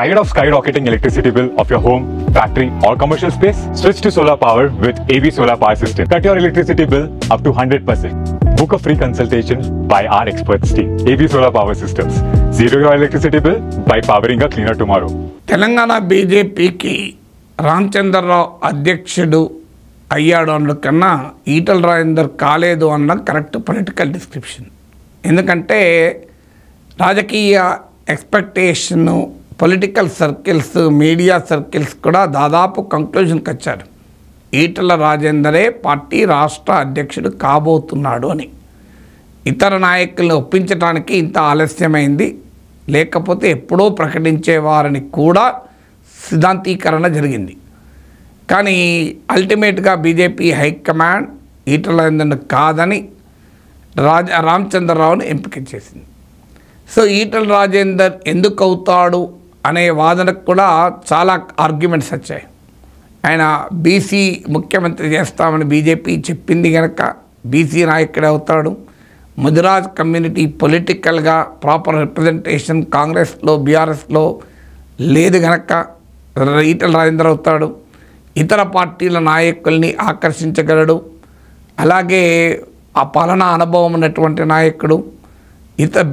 Tired of skyrocketing electricity bill of your home, factory or commercial space? Switch to solar power with AB Solar Power System. Cut your electricity bill up to 100%. Book a free consultation by our experts team. AB Solar Power Systems. Zero your electricity bill by powering a cleaner tomorrow. Telangana బీజేపీకి రామచంద్రరావు అధ్యక్షుడు అయ్యాడు అన్న కన్నా ఈటల రాజేందర్ కాలేదు అన్న correct political description. ఎందుకంటే రాజకీయ expectation political circles media circles కూడా దాదాపు కంక్లూజన్కి వచ్చారు. ఈటల రాజేందరే పార్టీ రాష్ట్ర అధ్యక్షుడు కాబోతున్నాడు అని. ఇతర నాయకులను ఒప్పించడానికి ఇంత ఆలస్యమైంది, లేకపోతే ఎప్పుడో ప్రకటించేవారని కూడా సిద్ధాంతీకరణ జరిగింది. కానీ అల్టిమేట్గా బీజేపీ హైకమాండ్ ఈటల రాజేందర్ను కాదని రామచంద్రరావును ఎంపిక చేసింది. సో ఈటల రాజేందర్ ఎందుకు అవుతాడు అనే వాదనకు కూడా చాలా ఆర్గ్యుమెంట్స్ వచ్చాయి. ఆయన బీసీ ముఖ్యమంత్రి చేస్తామని బీజేపీ చెప్పింది కనుక బీసీ నాయకుడే అవుతాడు. ముదిరాజ్ కమ్యూనిటీ పొలిటికల్గా ప్రాపర్ రిప్రజెంటేషన్ కాంగ్రెస్లో బీఆర్ఎస్లో లేదు కనుక ఈటల రాజేందర్ అవుతాడు. ఇతర పార్టీల నాయకుల్ని ఆకర్షించగలడు. అలాగే ఆ పాలనా అనుభవం ఉన్నటువంటి నాయకుడు.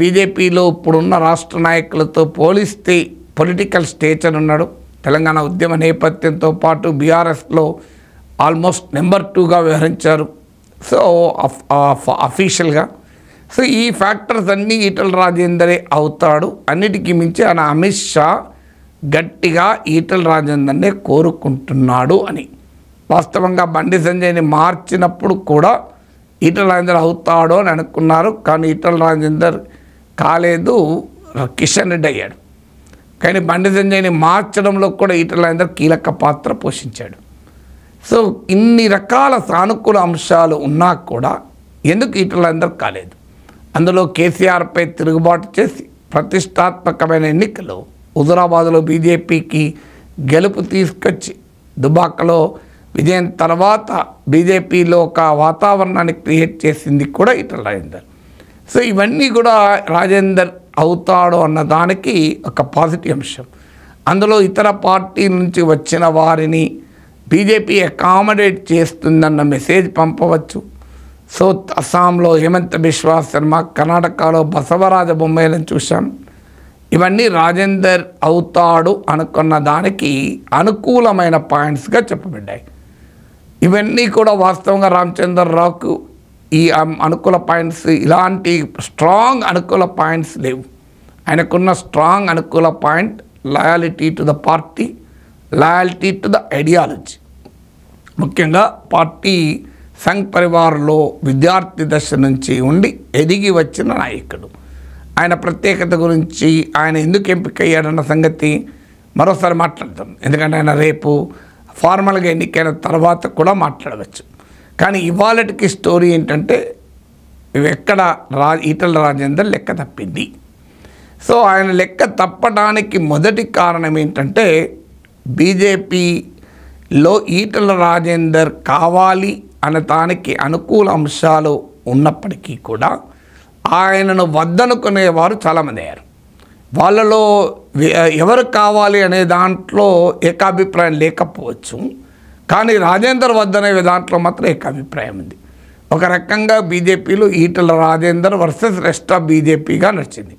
బీజేపీలో ఇప్పుడున్న రాష్ట్ర నాయకులతో పోలిస్తే పొలిటికల్ స్టేచర్ ఉన్నాడు. తెలంగాణ ఉద్యమ నేపథ్యంతో పాటు బీఆర్ఎస్లో ఆల్మోస్ట్ నెంబర్ 2గా వ్యవహరించారు. సో అఫీషియల్గా సో ఈ ఫ్యాక్టర్స్ అన్నీ ఈటల రాజేందరే అవుతాడు. అన్నిటికీ మించి ఆయన అమిత్ షా గట్టిగా ఈటల రాజేందర్నే కోరుకుంటున్నాడు అని. వాస్తవంగా బండి సంజయ్ని మార్చినప్పుడు కూడా ఈటల రాజేందర్ అవుతాడు అని అనుకున్నారు. కానీ ఈటల రాజేందర్ కాలేదు, కిషన్ రెడ్డి అయ్యాడు. కానీ బండి సంజయ్ని మార్చడంలో కూడా ఈటల రాజేందర్ కీలక పాత్ర పోషించాడు. సో ఇన్ని రకాల సానుకూల అంశాలు ఉన్నా కూడా ఎందుకు ఈటల రాజేందర్ కాలేదు? అందులో కేసీఆర్పై తిరుగుబాటు చేసి ప్రతిష్టాత్మకమైన ఎన్నికలు హుజురాబాద్లో బీజేపీకి గెలుపు తీసుకొచ్చి దుబాకలో విజయం తర్వాత బీజేపీలో ఒక వాతావరణాన్ని క్రియేట్ చేసింది కూడా ఈటల రాజేందర్. సో ఇవన్నీ కూడా రాజేందర్ అవుతాడు అన్న దానికి ఒక పాజిటివ్ అంశం. అందులో ఇతర పార్టీ నుంచి వచ్చిన వారిని బీజేపీ అకామిడేట్ చేస్తుందన్న మెసేజ్ పంపవచ్చు. సో అస్సాంలో హేమంత్ బిశ్వా శర్మ, కర్ణాటకలో బసవరాజ బొమ్మాయిలను చూశాం. ఇవన్నీ రాజేందర్ అవుతాడు అనుకున్న దానికి అనుకూలమైన పాయింట్స్గా చెప్పబడ్డాయి. ఇవన్నీ కూడా వాస్తవంగా రామచంద్రరావుకు ఈ అనుకూల పాయింట్స్, ఇలాంటి స్ట్రాంగ్ అనుకూల పాయింట్స్ లేవు. ఆయనకున్న స్ట్రాంగ్ అనుకూల point loyalty to the party, loyalty to the ideology. ముఖ్యంగా పార్టీ సంఘ్ పరివార్లో విద్యార్థి దశ నుంచి ఉండి ఎదిగి వచ్చిన నాయకుడు. ఆయన ప్రత్యేకత గురించి ఆయన ఎందుకు ఎంపిక అయ్యాడన్న సంగతి మరోసారి మాట్లాడదాం. ఎందుకంటే ఆయన రేపు ఫార్మల్గా ఎన్నికైన తర్వాత కూడా మాట్లాడవచ్చు. కానీ ఇవాళకి స్టోరీ ఏంటంటే ఎక్కడ ఈటల రాజేందర్ లెక్క తప్పింది. సో ఆయన లెక్క తప్పడానికి మొదటి కారణం ఏంటంటే బీజేపీలో ఈటల రాజేందర్ కావాలి అనే దానికి అనుకూల అంశాలు ఉన్నప్పటికీ కూడా ఆయనను వద్దనుకునేవారు చాలామంది అయ్యారు. వాళ్ళలో ఎవరు కావాలి అనే దాంట్లో ఏకాభిప్రాయం లేకపోవచ్చు, కానీ రాజేందర్ వద్దనే దాంట్లో మాత్రం ఏకాభిప్రాయం ఉంది. ఒక రకంగా బీజేపీలో Etela Rajender versus rest of బీజేపీగా నడిచింది.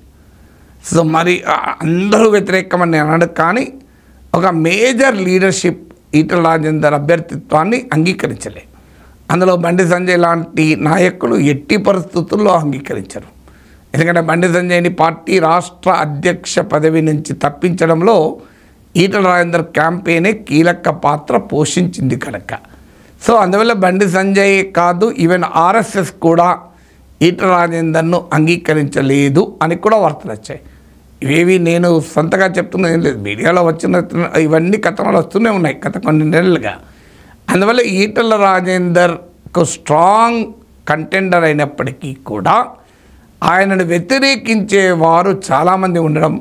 సో మరి అందరూ వ్యతిరేకమని నేను అనడు, కానీ ఒక మేజర్ లీడర్షిప్ ఈటల రాజేందర్ అభ్యర్థిత్వాన్ని అంగీకరించలే. అందులో బండి సంజయ్ లాంటి నాయకులు ఎట్టి పరిస్థితుల్లో అంగీకరించరు. ఎందుకంటే బండి సంజయ్ని పార్టీ రాష్ట్ర అధ్యక్ష పదవి నుంచి తప్పించడంలో ఈటల రాజేందర్ క్యాంపెయినే కీలక పాత్ర పోషించింది కనుక. సో అందువల్ల బండి సంజయ్ కాదు, ఈవెన్ ఆర్ఎస్ఎస్ కూడా ఈటల రాజేందర్ను అంగీకరించలేదు అని కూడా వార్తలు వచ్చాయి. ఇవేవి నేను సొంతగా చెప్తున్నది ఏం లేదు, మీడియాలో వచ్చిన ఇవన్నీ కథనాలు వస్తూనే ఉన్నాయి గత కొన్ని నెలలుగా. అందువల్ల ఈటల రాజేందర్కు స్ట్రాంగ్ కంటెండర్ అయినప్పటికీ కూడా ఆయనను వ్యతిరేకించేవారు చాలామంది ఉండడం,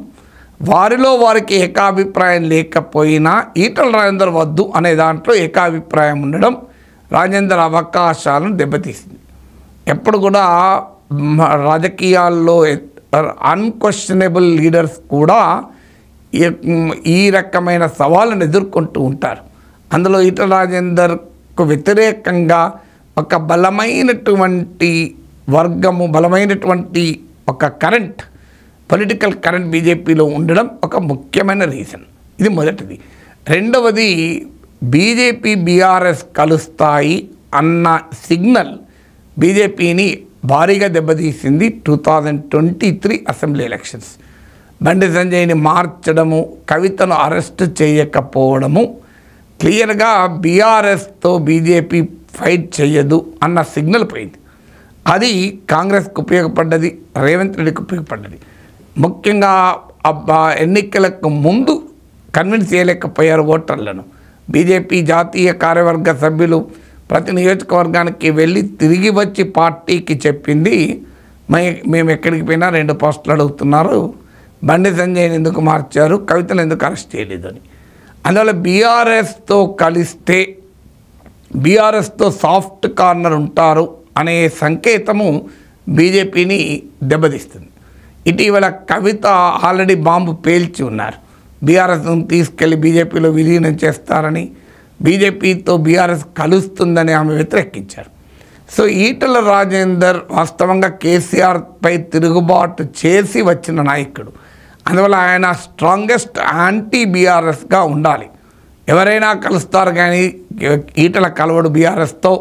వారిలో వారికి ఏకాభిప్రాయం లేకపోయినా ఈటల రాజేందర్ వద్దు అనే దాంట్లో ఏకాభిప్రాయం ఉండడం రాజేందర్ అవకాశాలను దెబ్బతీసింది. ఎప్పుడు కూడా రాజకీయాల్లో అన్క్వశ్చనబుల్ లీడర్స్ కూడా ఈ రకమైన సవాళ్ళను ఎదుర్కొంటూ ఉంటారు. అందులో ఈటల రాజేందర్కు వ్యతిరేకంగా ఒక బలమైనటువంటి వర్గము, బలమైనటువంటి ఒక కరెంట్, పొలిటికల్ కరెంట్ బీజేపీలో ఉండడం ఒక ముఖ్యమైన రీజన్. ఇది మొదటిది. రెండవది, బీజేపీ బీఆర్ఎస్ కలుస్తాయి అన్న సిగ్నల్ బీజేపీని భారీగా దెబ్బతీసింది 2023 అసెంబ్లీ ఎలక్షన్స్. బండి సంజయ్ని మార్చడము, కవితను అరెస్ట్ చేయకపోవడము క్లియర్గా బీఆర్ఎస్తో బీజేపీ ఫైట్ చేయదు అన్న సిగ్నల్ పోయింది. అది కాంగ్రెస్కు ఉపయోగపడ్డది, రేవంత్ రెడ్డికి ఉపయోగపడ్డది. ముఖ్యంగా ఎన్నికలకు ముందు కన్విన్స్ చేయలేకపోయారు ఓటర్లను. బీజేపీ జాతీయ కార్యవర్గ సభ్యులు ప్రతి నియోజకవర్గానికి వెళ్ళి తిరిగి వచ్చి పార్టీకి చెప్పింది, మేము ఎక్కడికి పోయినా 2 పోస్టులు అడుగుతున్నారు, బండి సంజయ్ని ఎందుకు మార్చారు, కవితను ఎందుకు అరెస్ట్ చేయలేదని. అందువల్ల బీఆర్ఎస్తో కలిస్తే బీఆర్ఎస్తో సాఫ్ట్ కార్నర్ ఉంటారు అనే సంకేతము బీజేపీని దెబ్బతీస్తుంది. ఇటీవల కవిత ఆల్రెడీ బాంబు పేల్చి ఉన్నారు. బీఆర్ఎస్ను తీసుకెళ్లి బీజేపీలో విలీనం చేస్తారని, బీజేపీతో బీఆర్ఎస్ కలుస్తుందని ఆమె వ్యతిరేకించారు. సో ఈటల రాజేందర్ వాస్తవంగా కేసీఆర్పై తిరుగుబాటు చేసి వచ్చిన నాయకుడు. అందువల్ల ఆయన స్ట్రాంగెస్ట్ యాంటీ బీఆర్ఎస్గా ఉండాలి. ఎవరైనా కలుస్తారు కానీ ఈటల కలవడు బీఆర్ఎస్తో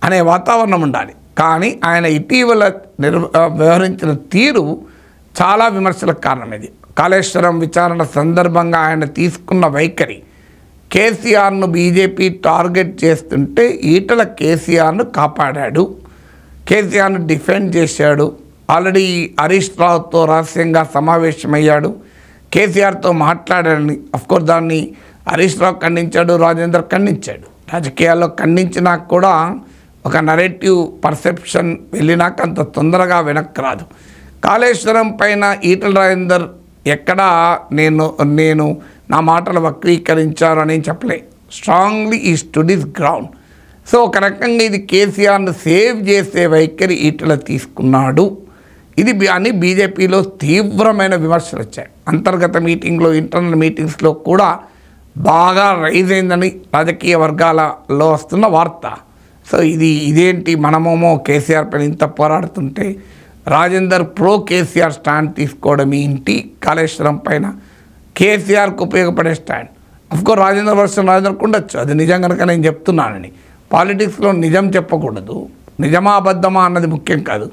అనే వాతావరణం ఉండాలి. కానీ ఆయన ఇటీవల వ్యవహరించిన తీరు చాలా విమర్శలకు కారణమైంది. కాళేశ్వరం విచారణ సందర్భంగా ఆయన తీసుకున్న వైఖరి, కేసీఆర్ను బీజేపీ టార్గెట్ చేస్తుంటే ఈటల కేసీఆర్ను కాపాడాడు, కేసీఆర్ను డిఫెండ్ చేశాడు. ఆల్రెడీ హరీష్ రావుతో రహస్యంగా సమావేశమయ్యాడు, కేసీఆర్తో మాట్లాడాడని. అఫ్కోర్స్ దాన్ని హరీష్ రావు ఖండించాడు, రాజేందర్ ఖండించాడు. రాజకీయాల్లో ఖండించినా కూడా ఒక నరేటివ్ పర్సెప్షన్ వెళ్ళినాక అంత తొందరగా వెనక్కి రాదు. కాళేశ్వరం పైన ఈటల రాజేందర్ ఎక్కడా నేను నా మాటలు వక్రీకరించారు అని చెప్పలే. స్ట్రాంగ్లీ ఈ స్టడీస్ గ్రౌండ్. సో ఒక రకంగా ఇది కేసీఆర్ను సేవ్ చేసే వైఖరి ఈటల తీసుకున్నాడు. ఇది అని బీజేపీలో తీవ్రమైన విమర్శలు వచ్చాయి. అంతర్గత మీటింగ్లో, ఇంటర్నల్ మీటింగ్స్లో కూడా బాగా రైజ్ అయిందని రాజకీయ వర్గాలలో వస్తున్న వార్త. సో ఇదేంటి, మనమేమో కేసీఆర్ పైన ఇంత పోరాడుతుంటే రాజేందర్ ప్రో కేసీఆర్ స్టాండ్ తీసుకోవడం ఏంటి, కాళేశ్వరం పైన కేసీఆర్కు ఉపయోగపడే స్టాండ్. అఫ్కోర్స్ రాజేందర్ వర్షన్ రాజేందర్కు ఉండొచ్చు, అది నిజం కనుక నేను చెప్తున్నానని. పాలిటిక్స్లో నిజం చెప్పకూడదు, నిజమా అబద్ధమా అన్నది ముఖ్యం కాదు.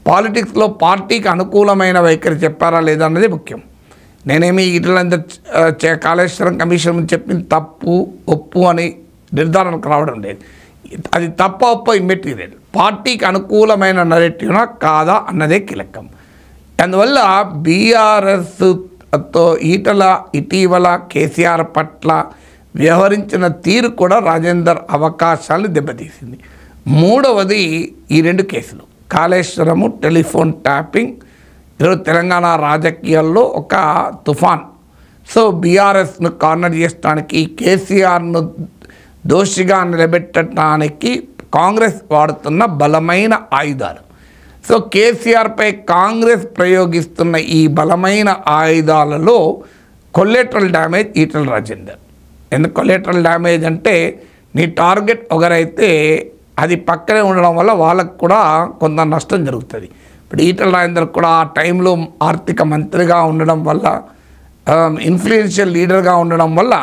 పాలిటిక్స్లో పార్టీకి అనుకూలమైన వైఖరి చెప్పారా లేదా అన్నది ముఖ్యం. నేనేమి ఈటలందరూ కాళేశ్వరం కమిషన్ చెప్పింది తప్పు ఒప్పు అని నిర్ధారణకు రావడం లేదు. అది తప్ప ఒప్ప ఇమ్మెటీరియల్, పార్టీకి అనుకూలమైన నరేటివ్నా కాదా అన్నదే కీలకం. అందువల్ల బీఆర్ఎస్తో ఈటల ఇటీవల కేసీఆర్ పట్ల వ్యవహరించిన తీరు కూడా రాజేందర్ అవకాశాలను దెబ్బతీసింది. మూడవది ఈ 2 కేసులు, కాళేశ్వరము, టెలిఫోన్ ట్యాపింగ్. ఈరోజు తెలంగాణ రాజకీయాల్లో ఒక తుఫాన్. సో బీఆర్ఎస్ను కార్నర్ చేయడానికి, కేసీఆర్ను దోషిగా నిలబెట్టడానికి కాంగ్రెస్ వాడుతున్న బలమైన ఆయుధాలు. సో కేసీఆర్పై కాంగ్రెస్ ప్రయోగిస్తున్న ఈ బలమైన ఆయుధాలలో కొలెటరల్ డ్యామేజ్ ఈటల రాజేందర్. ఎందుకు కొలెటరల్ డ్యామేజ్ అంటే, నీ టార్గెట్ ఒకరైతే అది పక్కనే ఉండడం వల్ల వాళ్ళకు కూడా కొంత నష్టం జరుగుతుంది. ఇప్పుడు ఈటల రాజేందర్ కూడా ఆ టైంలో ఆర్థిక మంత్రిగా ఉండడం వల్ల, ఇన్ఫ్లుయెన్షియల్ లీడర్గా ఉండడం వల్ల,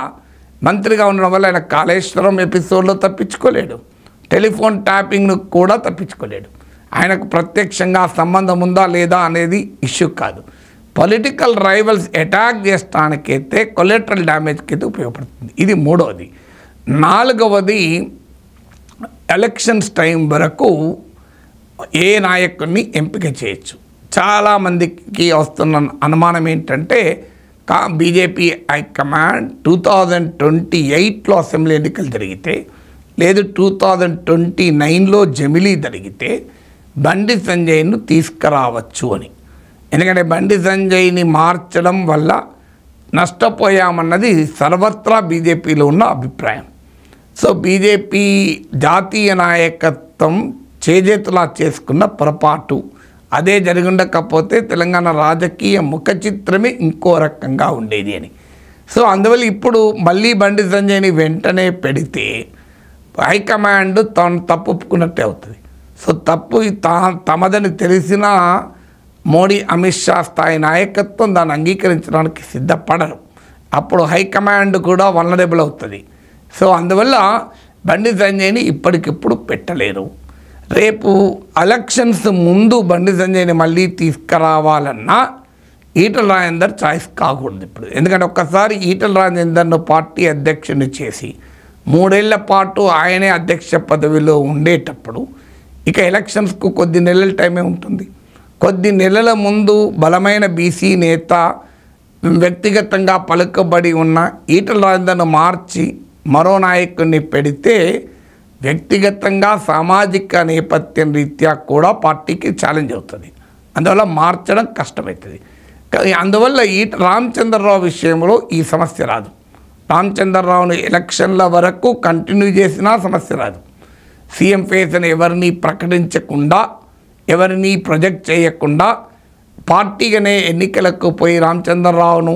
మంత్రిగా ఉండడం వల్ల ఆయన కాళేశ్వరం ఎపిసోడ్లో తప్పించుకోలేడు, టెలిఫోన్ ట్యాపింగ్ను కూడా తప్పించుకోలేడు. ఆయనకు ప్రత్యక్షంగా సంబంధం ఉందా లేదా అనేది ఇష్యూ కాదు. పొలిటికల్ రైవల్స్ అటాక్ చేసడానికైతే కొలెటరల్ డ్యామేజ్కి అయితే ఉపయోగపడుతుంది. ఇది మూడవది. నాలుగవది, ఎలక్షన్స్ టైం వరకు ఏ నాయకుడిని ఎంపిక చేయొచ్చు. చాలామందికి వస్తున్న అనుమానం ఏంటంటే, బీజేపీ హైకమాండ్ 2028లో అసెంబ్లీ ఎన్నికలు జరిగితే, లేదు 2029లో జమిలీ జరిగితే బండి సంజయ్ను తీసుకురావచ్చు అని. ఎందుకంటే బండి సంజయ్ని మార్చడం వల్ల నష్టపోయామన్నది సర్వత్రా బీజేపీలో ఉన్న అభిప్రాయం. సో బీజేపీ జాతీయ నాయకత్వం చేజేతులా చేసుకున్న పొరపాటు. అదే జరిగి ఉండకపోతే తెలంగాణ రాజకీయ ముఖ చిత్రమే ఇంకో రకంగా ఉండేది అని. సో అందువల్ల ఇప్పుడు మళ్ళీ బండి సంజయ్ని వెంటనే పెడితే హైకమాండ్ తను తప్పు ఒప్పుకున్నట్టే అవుతుంది. సో తప్పు తమదని తెలిసిన మోడీ అమిత్ షా స్థాయి నాయకత్వం దాన్ని అంగీకరించడానికి సిద్ధపడరు. అప్పుడు హైకమాండ్ కూడా వల్నరబుల్ అవుతుంది. సో అందువల్ల బండి సంజయ్ని ఇప్పటికిప్పుడు పెట్టలేరు. రేపు ఎలక్షన్స్ ముందు బండి సంజయ్ని మళ్ళీ తీసుకురావాలన్నా ఈటల రాజేందర్ చాయిస్ కాకూడదు ఇప్పుడు. ఎందుకంటే ఒక్కసారి ఈటల రాజేందర్ను పార్టీ అధ్యక్షుని చేసి 3 ఏళ్ల పాటు ఆయనే అధ్యక్ష పదవిలో ఉండేటప్పుడు ఇక ఎలక్షన్స్కు కొద్ది నెలల టైమే ఉంటుంది. కొద్ది నెలల ముందు బలమైన బీసీ నేత వ్యక్తిగతంగా పలుకబడి ఉన్న ఈటల రాజేందర్ను మార్చి మరో నాయకుడిని పెడితే వ్యక్తిగతంగా సామాజిక నేపథ్యం రీత్యా కూడా పార్టీకి ఛాలెంజ్ అవుతుంది. అందువల్ల మార్చడం కష్టమవుతుంది. అందువల్ల రామచంద్రరావు విషయంలో ఈ సమస్య రాదు. రామచంద్రరావును ఎలక్షన్ల వరకు కంటిన్యూ చేసినా సమస్య రాదు. సీఎం ఫేస్ అని ఎవరిని ప్రకటించకుండా ఎవరిని ప్రొజెక్ట్ చేయకుండా పార్టీగానే ఎన్నికలకు పోయి రామచంద్రరావును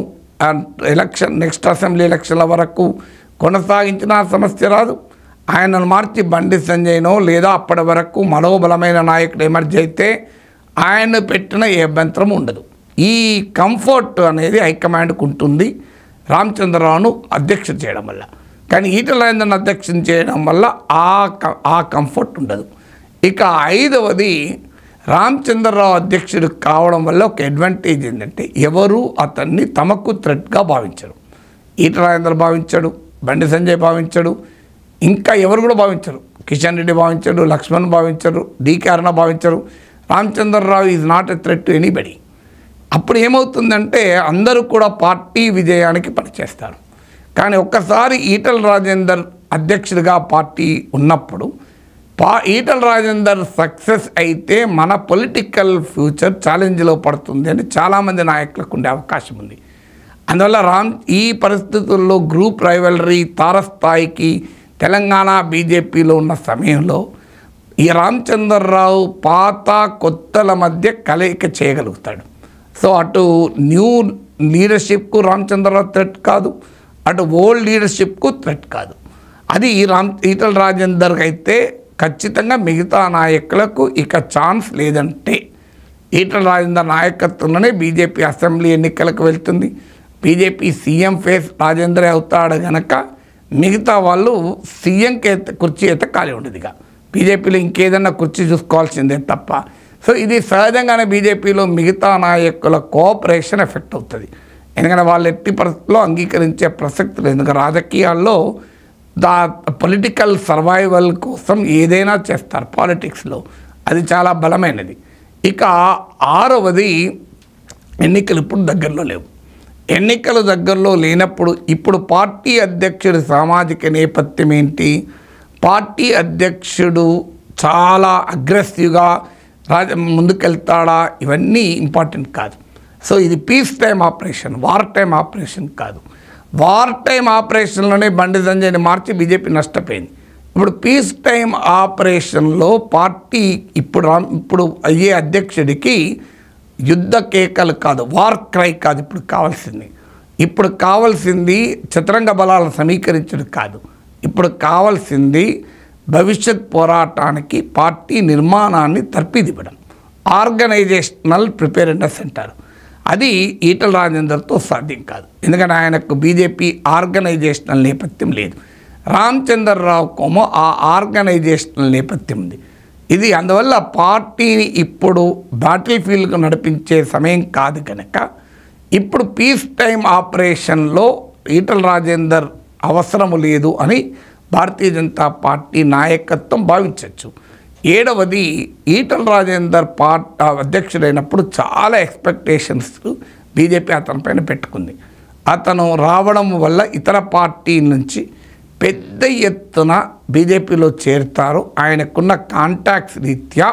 నెక్స్ట్ అసెంబ్లీ ఎలక్షన్ల వరకు కొనసాగించిన సమస్య రాదు. ఆయనను మార్చి బండి సంజయ్నో లేదా అప్పటి వరకు మరో బలమైన నాయకుడు ఎమర్జ్ అయితే ఆయన పెట్టిన ఏ అభ్యంతరం ఉండదు. ఈ కంఫర్ట్ అనేది హైకమాండ్కు ఉంటుంది రామచంద్రరావును అధ్యక్ష చేయడం వల్ల. కానీ ఈటల రాజేందర్ను అధ్యక్షం చేయడం వల్ల ఆ కంఫర్ట్ ఉండదు. ఇక 5వది రామచంద్రరావు అధ్యక్షుడు కావడం వల్ల ఒక అడ్వాంటేజ్ ఏంటంటే ఎవరు అతన్ని తమకు థ్రెట్గా భావించరు. ఈటల రాజేందర్ భావించడు, బండి సంజయ్ భావించడు, ఇంకా ఎవరు కూడా భావించరు. కిషన్ రెడ్డి భావించడు, లక్ష్మణ్ భావించరు, డీకే అరుణ భావించరు. Ramachandra Rao is not a threat to anybody. అప్పుడు ఏమవుతుందంటే అందరూ కూడా పార్టీ విజయానికి పనిచేస్తారు. కానీ ఒక్కసారి ఈటల రాజేందర్ అధ్యక్షుడిగా పార్టీ ఉన్నప్పుడు ఈటల రాజేందర్ సక్సెస్ అయితే మన పొలిటికల్ ఫ్యూచర్ ఛాలెంజ్లో పడుతుంది అని చాలామంది నాయకులకు ఉండే అవకాశం ఉంది. అందువల్ల ఈ పరిస్థితుల్లో గ్రూప్ రైవలరీ తారస్థాయికి తెలంగాణ బీజేపీలో ఉన్న సమయంలో ఈ రామచంద్రరావు పాత కొత్తల మధ్య కలయిక చేయగలుగుతాడు. సో అటు న్యూ లీడర్షిప్కు రామచంద్రరావు థ్రెట్ కాదు, అటు ఓల్డ్ లీడర్షిప్కు థ్రెట్ కాదు. అది ఈటల రాజేందర్కి అయితే ఖచ్చితంగా మిగతా నాయకులకు ఇక ఛాన్స్ లేదంటే ఈటల రాజేందర్ నాయకత్వంలోనే బీజేపీ అసెంబ్లీ ఎన్నికలకు వెళ్తుంది. బీజేపీ సీఎం ఫేస్ రాజేందరే అవుతాడు కనుక మిగతా వాళ్ళు సీఎంకి కుర్చీ అయితే ఖాళీ ఉండదు. ఇక బీజేపీలో ఇంకేదన్నా కుర్చీ చూసుకోవాల్సిందే తప్ప. సో ఇది సహజంగానే బీజేపీలో మిగతా నాయకుల కోఆపరేషన్ ఎఫెక్ట్ అవుతుంది. ఎందుకంటే వాళ్ళు ఎట్టి పరిస్థితుల్లో అంగీకరించే ప్రసక్తి లేదు. ఎందుకంటే రాజకీయాల్లో పొలిటికల్ సర్వైవల్ కోసం ఏదైనా చేస్తారు పాలిటిక్స్లో, అది చాలా బలమైనది. ఇక 6వది ఎన్నికలు ఇప్పుడు దగ్గరలో లేవు. ఎన్నికలు దగ్గరలో లేనప్పుడు ఇప్పుడు పార్టీ అధ్యక్షుడి సామాజిక నేపథ్యం ఏంటి, పార్టీ అధ్యక్షుడు చాలా అగ్రెసివ్గా ముందుకెళ్తాడా, ఇవన్నీ ఇంపార్టెంట్ కాదు. సో ఇది peace time operation, war time operation కాదు. వార్ టైం ఆపరేషన్లోనే బండి సంజయ్ని మార్చి బీజేపీ నష్టపోయింది. ఇప్పుడు పీస్ టైం ఆపరేషన్లో పార్టీ ఇప్పుడు అయ్యే అధ్యక్షుడికి యుద్ధ కేకలు కాదు, వార్ క్రై కాదు ఇప్పుడు కావాల్సింది చతురంగ బలాలను సమీకరించడం కాదు. ఇప్పుడు కావాల్సింది భవిష్యత్ పోరాటానికి పార్టీ నిర్మాణాన్ని తర్పిదివ్వడం, ఆర్గనైజేషనల్ ప్రిపేర్నెస్ అంటారు. అది ఈటల రాజేందర్తో సాధ్యం కాదు. ఎందుకంటే ఆయనకు బీజేపీ ఆర్గనైజేషనల్ నేపథ్యం లేదు. రామచంద్రరావు కోమో ఆ ఆర్గనైజేషనల్ నేపథ్యం ఉంది. ఇది అందువల్ల పార్టీని ఇప్పుడు బ్యాటిల్ ఫీల్డ్కు నడిపించే సమయం కాదు కనుక ఇప్పుడు పీస్ టైం ఆపరేషన్లో ఈటల రాజేందర్ అవసరము లేదు అని భారతీయ జనతా పార్టీ నాయకత్వం భావించవచ్చు. 7వది ఈటల రాజేందర్ అధ్యక్షుడైనప్పుడు చాలా ఎక్స్పెక్టేషన్స్ బీజేపీ అతనిపైన పెట్టుకుంది. అతను రావడం వల్ల ఇతర పార్టీ నుంచి పెద్ద ఎత్తున బీజేపీలో చేరుతారు. ఆయనకున్న కాంటాక్ట్స్ రీత్యా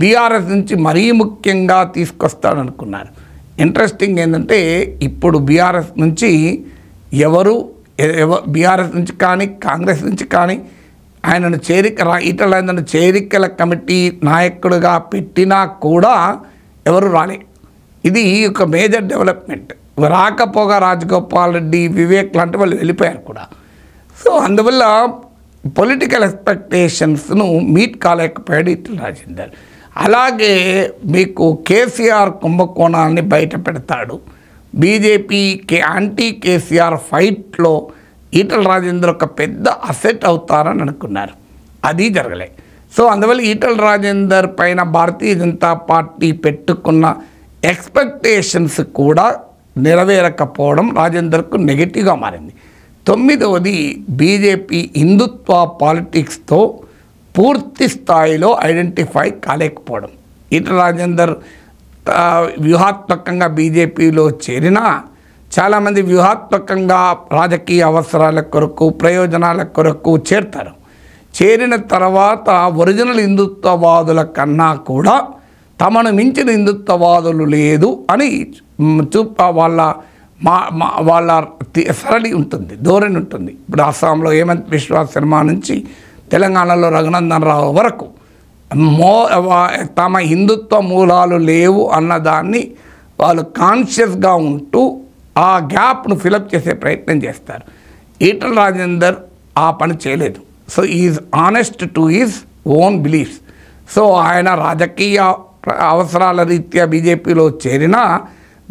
బీఆర్ఎస్ నుంచి మరీ ముఖ్యంగా తీసుకొస్తాడనుకున్నారు. ఇంట్రెస్టింగ్ ఏంటంటే ఇప్పుడు బీఆర్ఎస్ నుంచి బీఆర్ఎస్ నుంచి కానీ కాంగ్రెస్ నుంచి కానీ ఆయనను ఈటల రాజేందర్ను చేరికల కమిటీ నాయకుడిగా పెట్టినా కూడా ఎవరు రాలే. ఇది ఒక మేజర్ డెవలప్మెంట్. రాకపోగా రాజగోపాల్ రెడ్డి, వివేక్ లాంటి వాళ్ళు వెళ్ళిపోయారు కూడా. సో అందువల్ల పొలిటికల్ ఎక్స్పెక్టేషన్స్ను మీట్ కాలేకపోయాడు ఈటెల రాజేందర్. అలాగే మీకు కేసీఆర్ కుంభకోణాన్ని బయట పెడతాడు. బీజేపీకి యాంటీ కేసీఆర్ ఫైట్లో ఈటెల రాజేందర్ ఒక పెద్ద అసెట్ అవుతారని అనుకున్నారు, అది జరగలే. సో అందువల్ల ఈటెల రాజేందర్ పైన భారతీయ జనతా పార్టీ పెట్టుకున్న ఎక్స్పెక్టేషన్స్ కూడా నెరవేరకపోవడం రాజేందర్కు నెగిటివ్గా మారింది. 9వది బీజేపీ హిందుత్వ పాలిటిక్స్తో పూర్తి స్థాయిలో ఐడెంటిఫై కాలేకపోవడం. ఈటెల రాజేందర్ వ్యూహాత్మకంగా బీజేపీలో చేరినా చాలామంది వ్యూహాత్మకంగా రాజకీయ అవసరాల కొరకు, ప్రయోజనాల కొరకు చేరుతారు. చేరిన తర్వాత ఒరిజినల్ హిందుత్వవాదుల కన్నా కూడా తమను మించిన హిందుత్వవాదులు లేదు అని వాళ్ళ సరళి ఉంటుంది, ధోరణి ఉంటుంది. ఇప్పుడు అస్సాంలో హేమంత్ బిశ్వా శర్మ నుంచి తెలంగాణలో రఘునందన్ రావు వరకు తమ హిందుత్వ మూలాలు లేవు అన్నదాన్ని వాళ్ళు కాన్షియస్గా ఉంటూ ఆ గ్యాప్ను ఫిలప్ చేసే ప్రయత్నం చేస్తారు. ఈటెల రాజేందర్ ఆ పని చేయలేదు. So is honest to his own beliefs. So ఆయన రాజకీయ అవసరాల రీత్యా బీజేపీలో చేరినా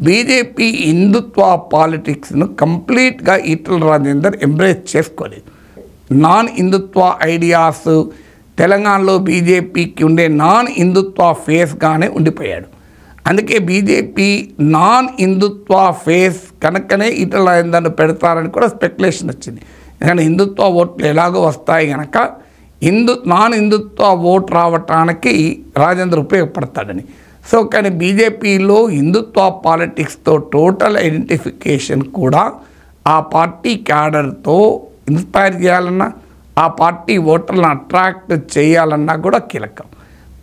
బీజేపీ హిందుత్వ పాలిటిక్స్ను కంప్లీట్గా ఈటెల రాజేందర్ ఎంబ్రేస్ చేసుకోలేదు. నాన్ హిందుత్వ ఐడియాస్ తెలంగాణలో బీజేపీకి ఉండే నాన్ హిందుత్వ ఫేస్గానే ఉండిపోయాడు. అందుకే బీజేపీ నాన్ హిందుత్వ ఫేస్ కనుకనే ఈటెల రాజేందర్ను పెడతారని కూడా స్పెక్యులేషన్ వచ్చింది. ఎందుకంటే హిందుత్వ ఓట్లు ఎలాగో వస్తాయి కనుక నాన్ హిందుత్వ ఓట్ రావటానికి రాజేందర్ ఉపయోగపడతాడని. సో కానీ బీజేపీలో హిందుత్వ పాలిటిక్స్తో టోటల్ ఐడెంటిఫికేషన్ కూడా ఆ పార్టీ క్యాడర్తో ఇన్స్పైర్ చేయాలన్నా, ఆ పార్టీ ఓటర్లను అట్రాక్ట్ చేయాలన్నా కూడా కీలకం.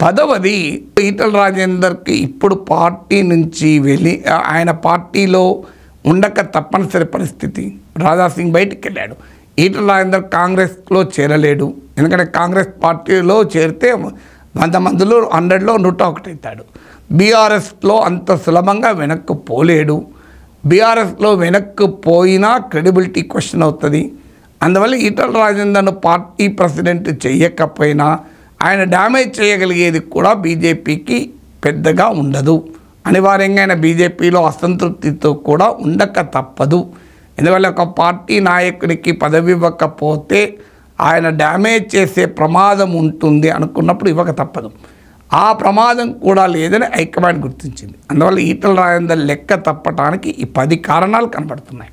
10వది ఈటెల రాజేందర్కి ఇప్పుడు పార్టీ నుంచి వెళ్ళి ఆయన పార్టీలో ఉండక తప్పనిసరి పరిస్థితి. రాజాసింగ్ బయటికి వెళ్ళాడు. ఈటెల రాజేందర్ కాంగ్రెస్లో చేరలేడు. ఎందుకంటే కాంగ్రెస్ పార్టీలో చేరితే 100 మందిలో 100లో 101 అవుతాడు. బీఆర్ఎస్లో అంత సులభంగా వెనక్కు పోలేడు. బీఆర్ఎస్లో వెనక్కు పోయినా క్రెడిబిలిటీ క్వశ్చన్ అవుతుంది. అందువల్ల ఈటెల రాజేందర్ను పార్టీ ప్రెసిడెంట్ చేయకపోయినా ఆయన డ్యామేజ్ చేయగలిగేది కూడా బీజేపీకి పెద్దగా ఉండదు. అనివార్యంగా ఆయన బీజేపీలో అసంతృప్తితో కూడా ఉండక తప్పదు. ఎందువల్ల ఒక పార్టీ నాయకునికి పదవి ఇవ్వకపోతే ఆయన డ్యామేజ్ చేసే ప్రమాదం ఉంటుంది అనుకున్నప్పుడు ఇవ్వక తప్పదు. ఆ ప్రమాదం కూడా లేదని హైకమాండ్ గుర్తించింది. అందువల్ల ఈటెల రాజేందర్ లెక్క తప్పటానికి ఈ 10 కారణాలు కనబడుతున్నాయి.